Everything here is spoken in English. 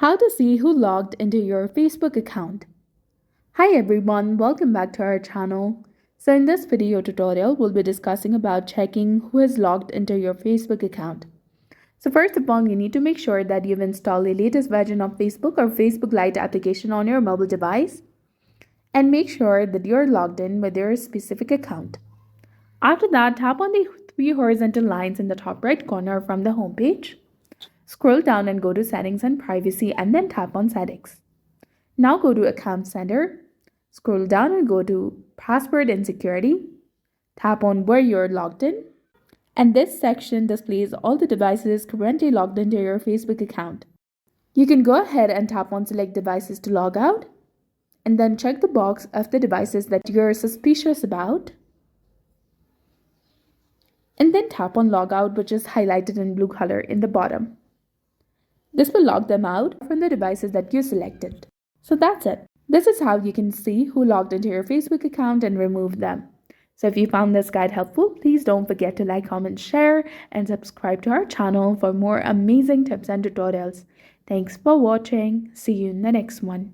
How to see who logged into your Facebook account. Hi everyone, welcome back to our channel. So in this video tutorial, we'll be discussing about checking who has logged into your Facebook account. So first of all, you need to make sure that you've installed the latest version of Facebook or Facebook Lite application on your mobile device and make sure that you're logged in with your specific account. After that, tap on the three horizontal lines in the top right corner from the home page. Scroll down and go to Settings and Privacy and then tap on Settings. Now go to Account Center. Scroll down and go to Password and Security. Tap on where you're logged in. And this section displays all the devices currently logged into your Facebook account. You can go ahead and tap on Select Devices to log out. And then check the box of the devices that you're suspicious about. And then tap on Log Out, which is highlighted in blue color in the bottom. This will log them out from the devices that you selected. So that's it. This is how you can see who logged into your Facebook account and remove them. So if you found this guide helpful, please don't forget to like, comment, share, and subscribe to our channel for more amazing tips and tutorials. Thanks for watching. See you in the next one.